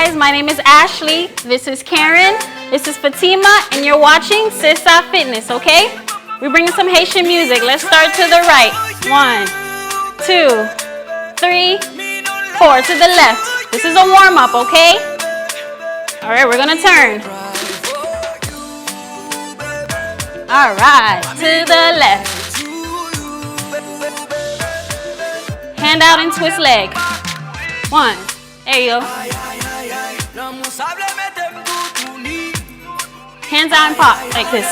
guys, my name is Ashley, this is Karen, this is Fatima, and you're watching Sisa Fitness, okay? We're bringing some Haitian music. Let's start to the right. 1, 2, 3, 4, to the left. This is a warm-up, okay? All right, we're gonna turn. All right, to the left. Hand out and twist leg. 1, there you go. Hands out and pop, like this.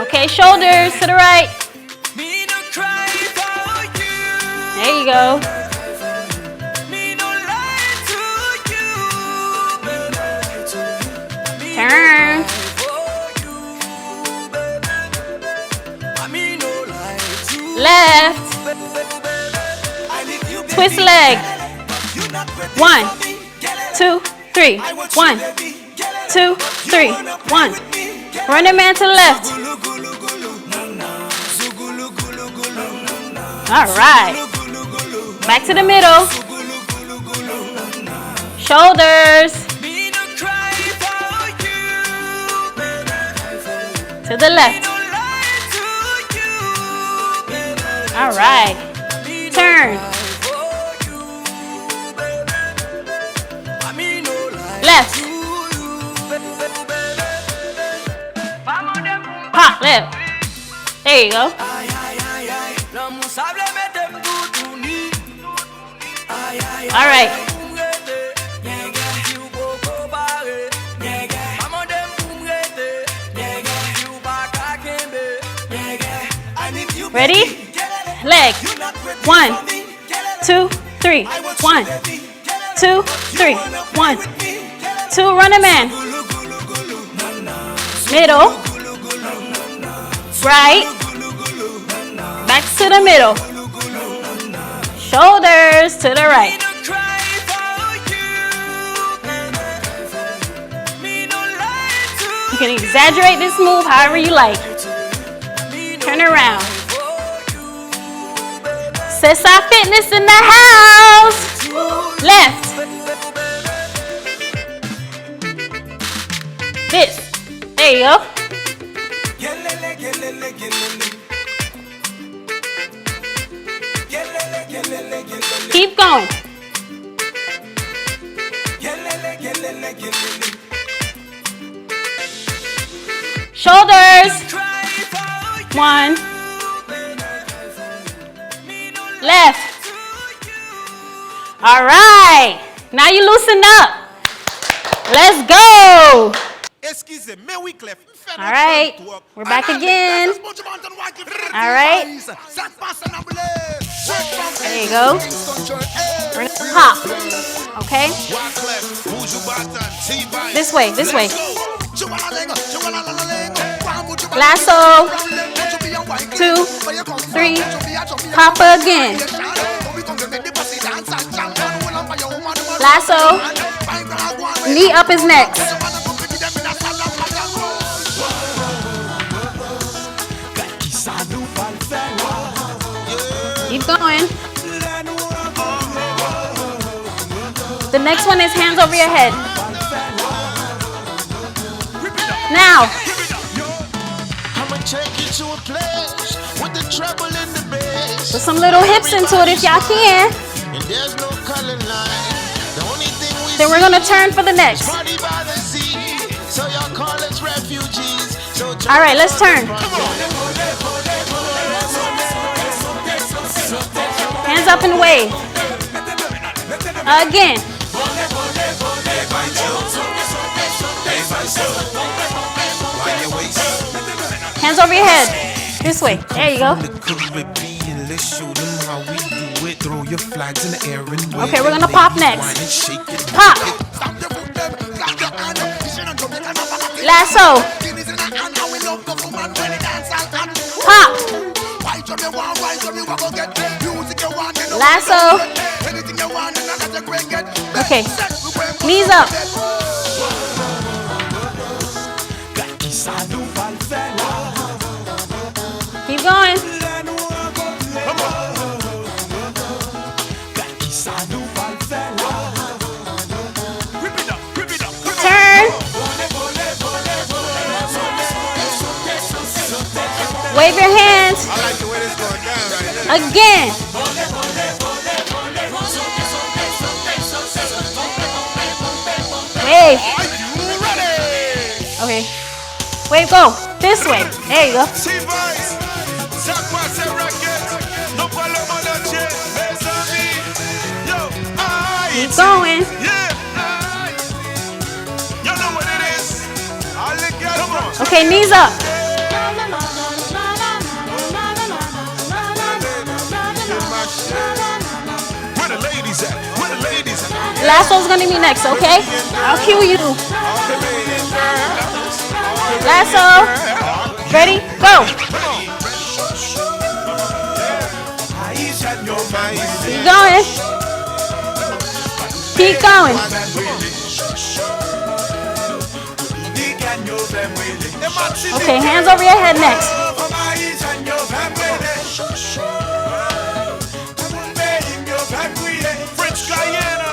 Okay, shoulders to the right. There you go. Turn. Left. Twist leg. 1, 2, 3. 1, 2, 3. 1. Running man to the left. All right. Back to the middle. Shoulders. To the left. All right. Turn. Left. Pop left. There you go. All right. Ready? Leg. 1, 2, 3. 1, 2, 3. 1, 2. Running man. Middle. Right. Back to the middle. Shoulders to the right. You can exaggerate this move however you like. Turn around. Sisa Fitness in the house. Left. This. There you go. Keep going. Shoulders. 1. Left. All right. Now you loosen up. Let's go. All right. We're back again. All right. There you go. We're gonna pop. Okay. This way. This way. Lasso. 2, 3. Pop again. Lasso. Knee up is next. Keep going. The next one is hands over your head. Now. Put some little hips into it if y'all can. Then we're gonna turn for the next. All right, let's turn. Hands up and wave. Again. Hands over your head. This way. There you go. Okay, we're gonna pop next. Pop. Lasso. Pop. Lasso. Okay. Knees up. Keep going. Wave your hands. I like the way this going down right here. Again. Wave. Are you ready? Okay. Wave, go. This way. There you go. T-Vice, ça quoi c'est racket? No paloma noche, mes amis. Yo, Keep going. yeah, you know what it is. All the girls, come on. Okay, knees up. Where the ladies at? Where the ladies at? Last one's gonna be next, okay? I'll cue you. All the ladies, Lasso. Ready? Go. Keep going. Keep going. Okay, hands over your head next. French Guyana.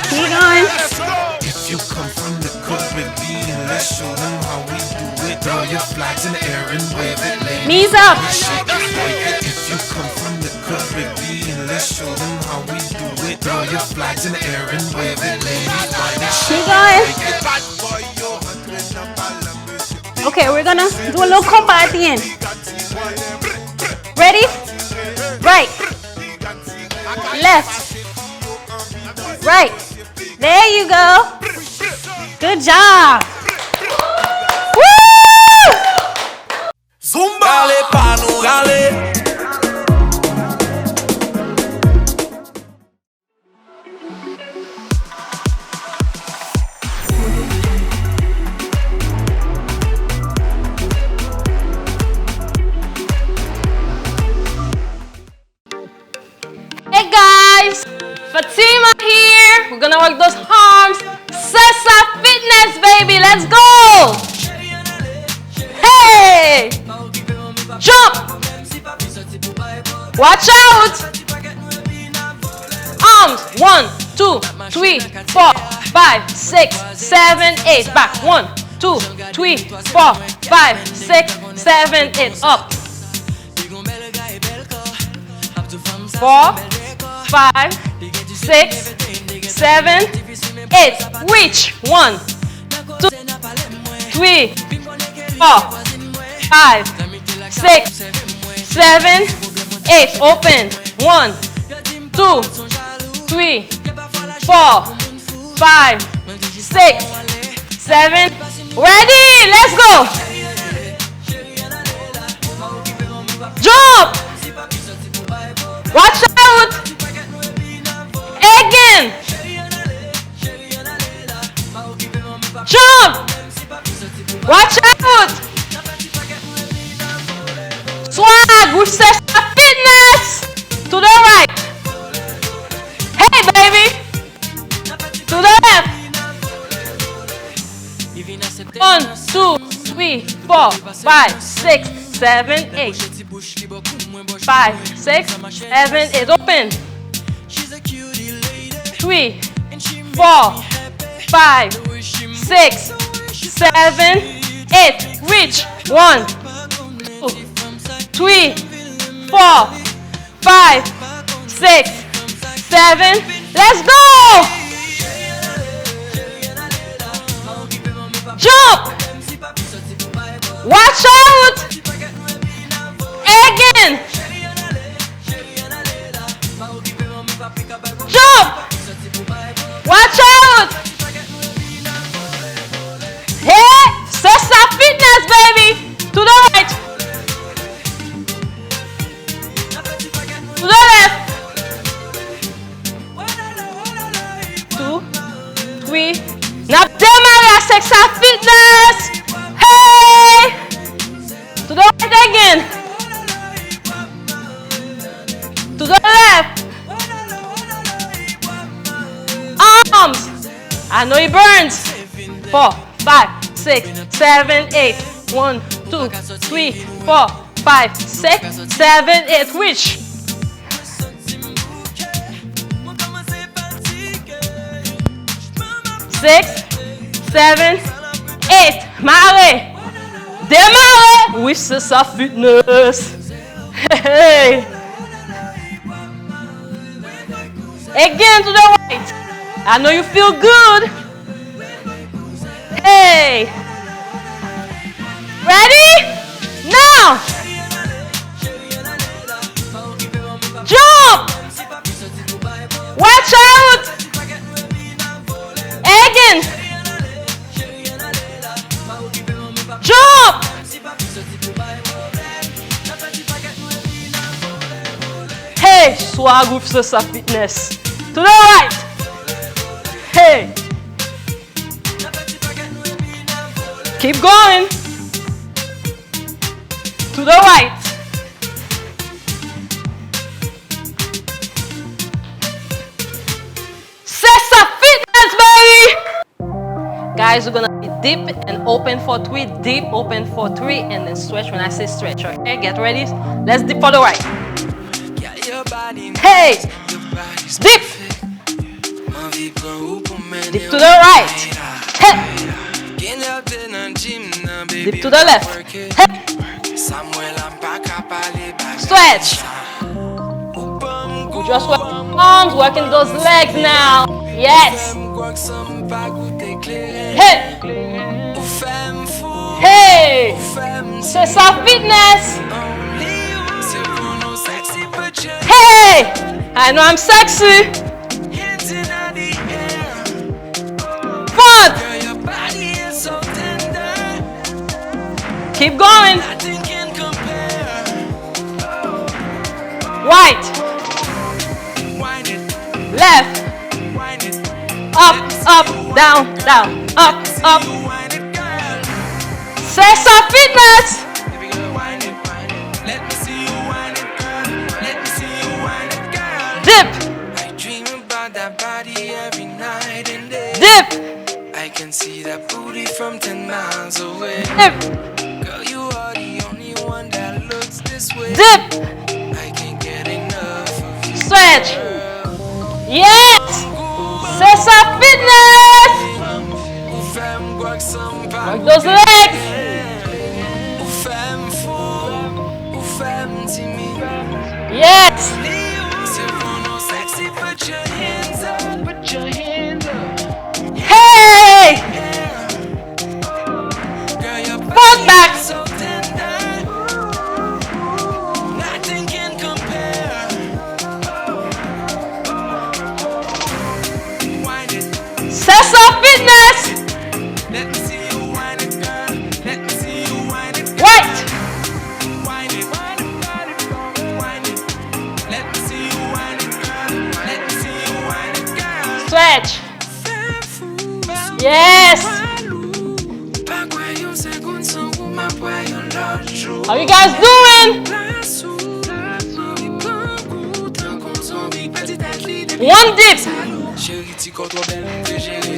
Keep going. Let's go. If you come from the Caribbean, let's show them how we do it. Throw your flags in the air and wave it, ladies. Knees up. Shake it, wave it. If you come from the Caribbean, let's show them how we do it. Throw your flags in the air and wave it, ladies. Wine it, Keep going. Bad boy, you're hustling up all of me. Okay, we're gonna do a little compa at the end. Ready? Right. Left. Right. There you go. Good job. Woo! Zumba! Gale pa nou gale. Hey guys, Fatima here. We're gonna work those arms. Sessa Fitness, baby. Let's go. Hey, jump. Watch out. Arms. 1, 2, 3, 4, 5, 6, 7, 8. Back. 1, 2, 3, 4, 5, 6, 7, 8. Up. 4, 5, 6, 7, 8. Reach. 1, 2, 3, 4, 5, 6, 7, 8. Open. 1, 2, 3, 4, 5, 6, 7. Ready? Let's go. Jump. Watch out. Again. Jump. Watch out. Swag with Sessa Fitness. To the right. Hey, baby. To the left. 1, 2, 3, 4, 5, 6, 7, 8. 5, 6, 7, 8. Open. 3, 4, 5, 6, 7, 8. Reach. 1, 2, 3, 4, 5, 6, 7. Let's go. Jump. Watch out. Again. Jump. Watch out. Hey, Sessa Fitness, baby. To the right. To the left. 2, 3. Now démarre la Sessa Fitness. Hey. To the right again. To the left. Arms. I know it burns. 4, 5, 6, 7, 8. 1, 2, 3, 4, 5, 6, 7, 8. Reach. 6, 7, 8. Mare. Démarrer with Sessa Fitness. Hey. Again to the right. I know you feel good. Hey. Ready? Now. Jump. Watch out. Again. Jump. Hey, swag with Sessa Fitness. To the right. Hey. Keep going. To the right. Sessa Fitness, baby. Guys, we're gonna be deep and open for 3, deep, open for 3, and then stretch when I say stretch, okay? Get ready. Let's dip for the right. Hey! Dip! Dip to the right. Hey! Dip to the left. Hey! Stretch. We just work arms, working those legs now. Yes. Hey. Hey. Sessa Fitness. Hey. I know I'm sexy. Front. Keep going. Right. Left. Up, up, down, down, up, up. Sessa Fitness. Dip. I dream about that body every night and day. Dip. I can see that booty from 10 miles away. Dip. Girl, you are the only one that looks this way. Dip. I can't get enough of you. Stretch. Yes. Sessa Fitness. Work those legs. Yes. Hey. Front back. Sessa Fitness. Let me see you whine it, girl. Let me see you whine it, girl. Right. Whine it, whine it, whine it. Let me see you whine it, girl. Let me see you whine it, girl. Stretch. Yes. How you guys doing? One dip.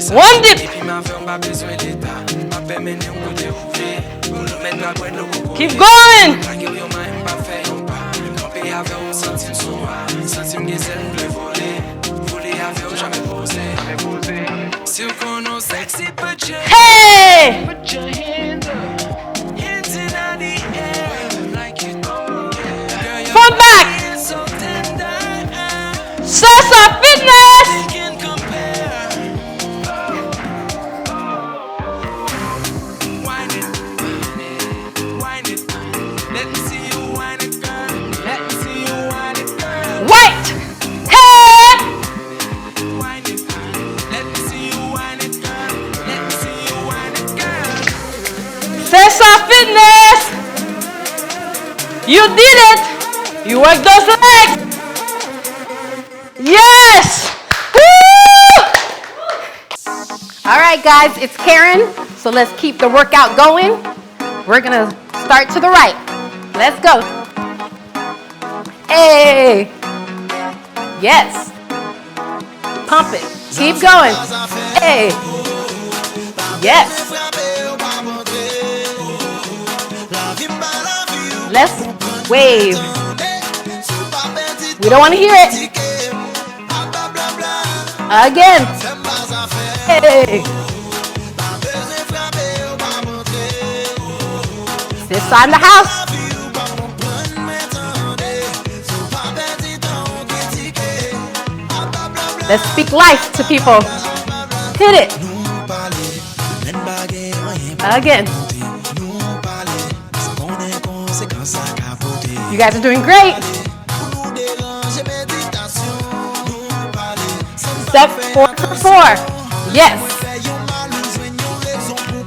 One dip. Keep going. Hey. Front back. Sessa Fitness. Right. Hey. Sessa Fitness. You did it. You worked those legs. Yes. Woo! All right, guys, it's Karen. So let's keep the workout going. We're gonna start to the right. Let's go. Hey. Yes. Pump it. Keep going. Hey. Yes. Let's wave. We don't want to hear it. Again. Hey. This side of the house. Let's speak life to people. Hit it. Again. You guys are doing great. Step 4 for 4. Yes.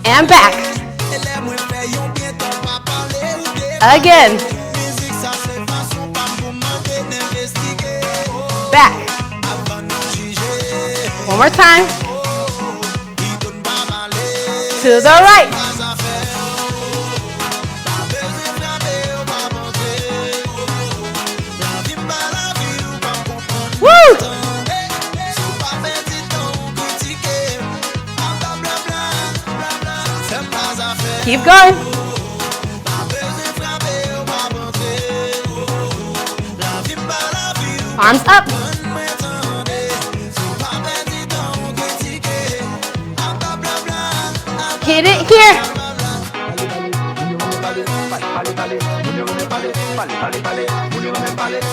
And back. Again. Back. One more time. To the right. Woo! Keep going. Arms up. Hit it here.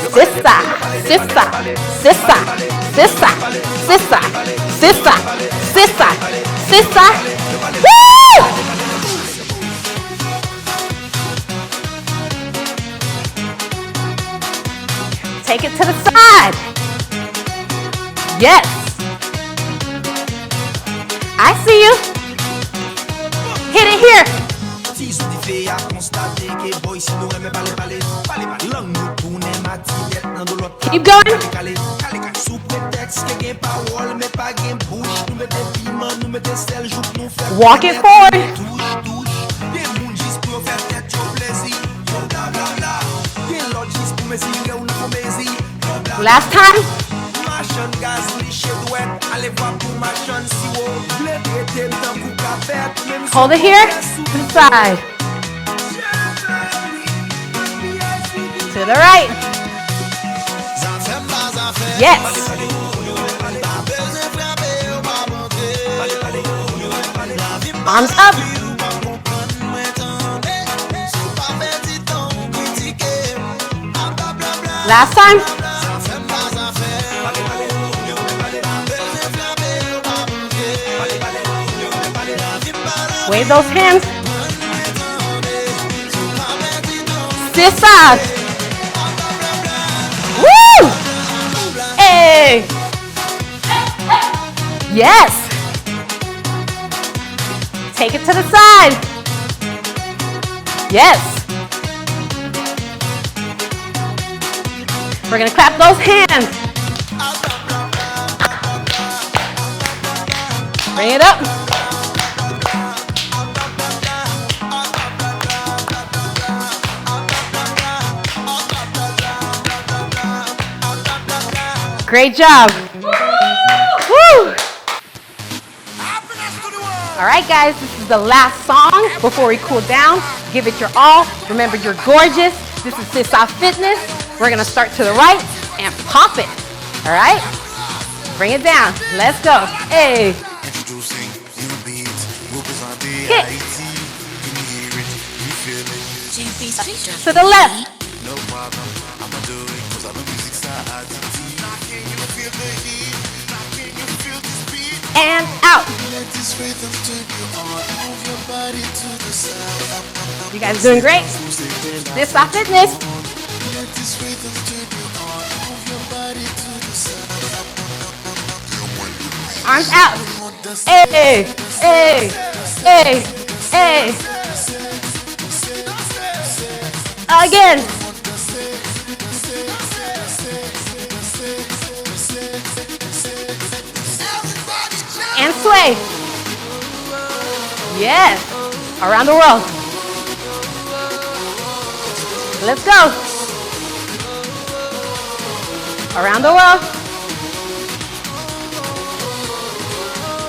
Sissa, sissa, sissa, sissa, sissa, sissa, sissa, sissa. Woo! Take it to the side. Yes. I see you. Hit it here. Keep going. Walk it forward. Last time. Hold it here to the side. To the right. Yes. Arms up. Last time. Wave those hands. This side. Woo! Hey. Yes. Take it to the side. Yes. We're gonna clap those hands. Bring it up. Great job. Woo! All right, guys, this is the last song before we cool down. Give it your all. Remember, you're gorgeous. This is Sissa Fitness. We're gonna start to the right and pop it. All right? Bring it down. Let's go. Hey. Hit. To the left. No problem, I'ma do it, 'cause I'm a music star. And out. You guys are doing great. Sissa Fitness. Arms out. Hey, hey, hey, hey. Again. And sway. Yes. Around the world. Let's go. Around the world.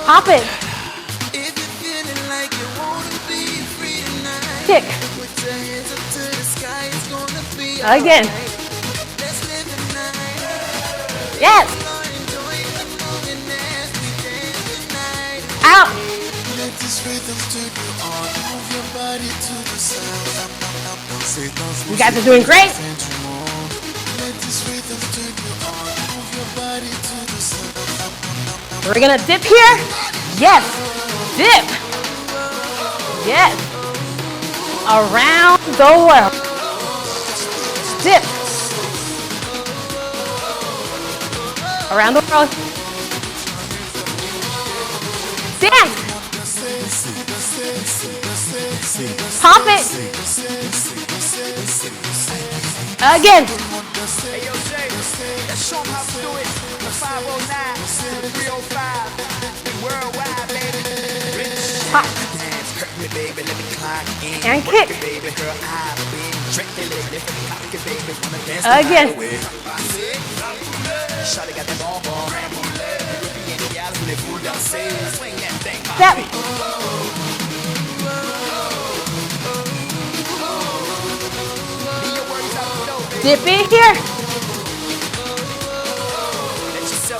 Hop it. Kick. Again. Yes. Out. You guys are doing great. We're gonna dip here. Yes, dip. Yes. Around the world. Dip. Around the world. Dance. Pop it. Again. Hey, yo, Jay, let's show 'em how to do it. The 509, the 305, and worldwide, baby. Pop. And kick. Again. Step. Dip in here.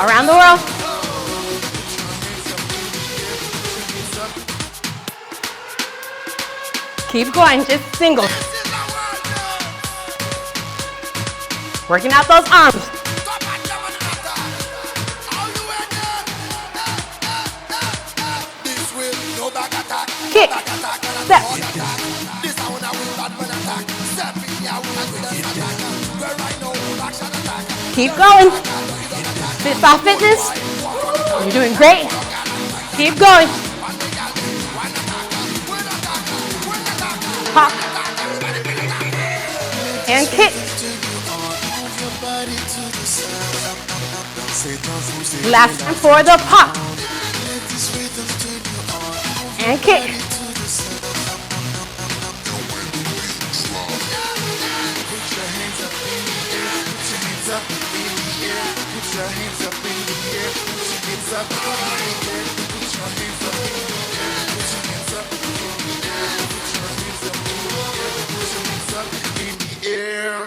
Around the world. Keep going, just singles. Working out those arms. Kick. Step. Keep going. Sis Fitness. You're doing great. Keep going. Pop. And kick. Last time for the pop. And kick.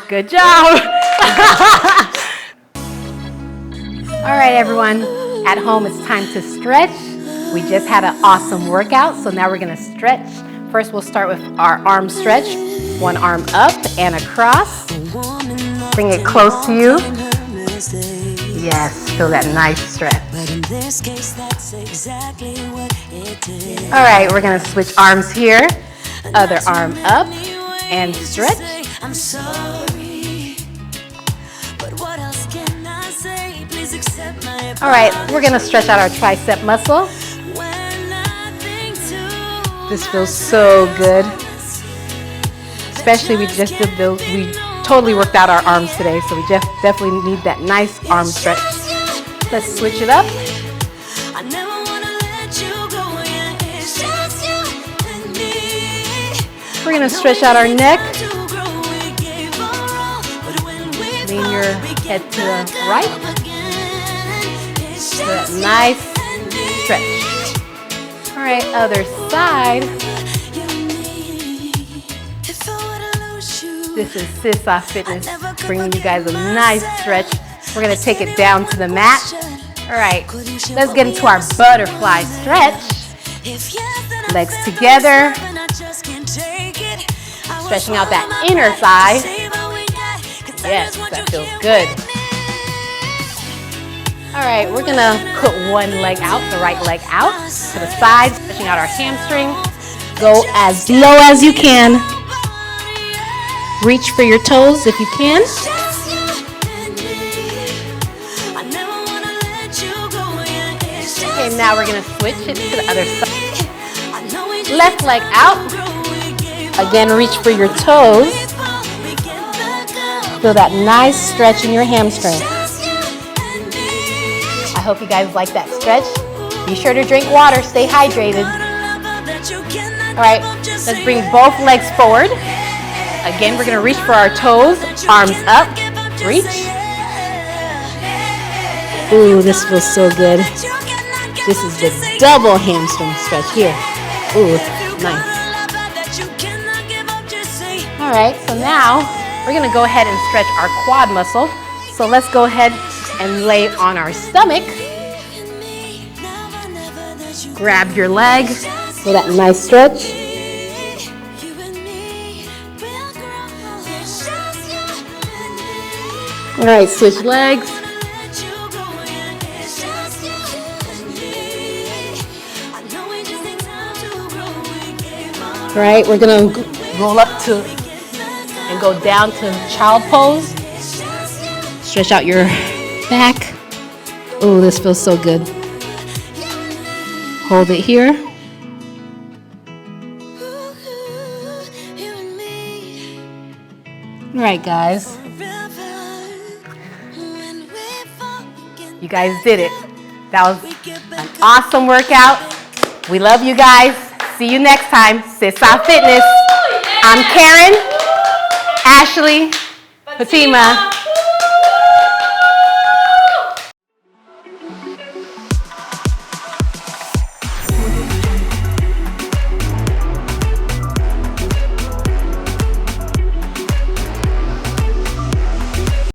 Good job. All right, everyone. At home, it's time to stretch. We just had an awesome workout, so now we're gonna stretch. First, we'll start with our arm stretch. One arm up and across. Bring it close to you. Yes, feel that nice stretch. All right, we're gonna switch arms here. Other arm up and stretch. I'm sorry, but what else can I say? Please accept my All right, we're gonna stretch out our tricep muscle. when I think too. This feels so good. Especially we totally worked out our arms today, so we definitely need that nice arm stretch. Let's switch it up. I never wanna let you go, yeah, it's just you and me. We're gonna stretch out our neck. To grow, we gave our all, but when we Lean fall, your we head get to the back right. up again. It's That just you nice and me. stretch. All right, other side. You and me. If I were to lose you, This is Sis Fitness, bringing you guys a nice stretch. We're gonna take it down to the mat. All right, let's get into our butterfly stretch. Legs together. Stretching out that inner thigh. Yes, that feels good. All right, we're gonna put one leg out, the right leg out to the side, stretching out our hamstring. Go as low as you can. Reach for your toes if you can. Okay, now we're gonna switch it to the other side. Left leg out. Again, reach for your toes. Feel that nice stretch in your hamstring. I hope you guys like that stretch. Be sure to drink water, stay hydrated. All right, let's bring both legs forward. Again, we're gonna reach for our toes, arms up, reach. Ooh, this feels so good. This is the double hamstring stretch here. Ooh, nice. All right, so now we're gonna go ahead and stretch our quad muscle. So let's go ahead and lay on our stomach. Grab your leg for that nice stretch. All right, switch legs. Let you go, yeah. It's just you and me. I know we just need time to grow. We gave our All right, we're gonna roll up to and go down to child pose. Stretch out your back. Oh, this feels so good. Hold it here. you and me. All right, guys. When we fall again, You guys did it. That was we get an back awesome workout. We love you guys. See you next time. Sisa Fitness. I'm Karen, Ashley, Fatima.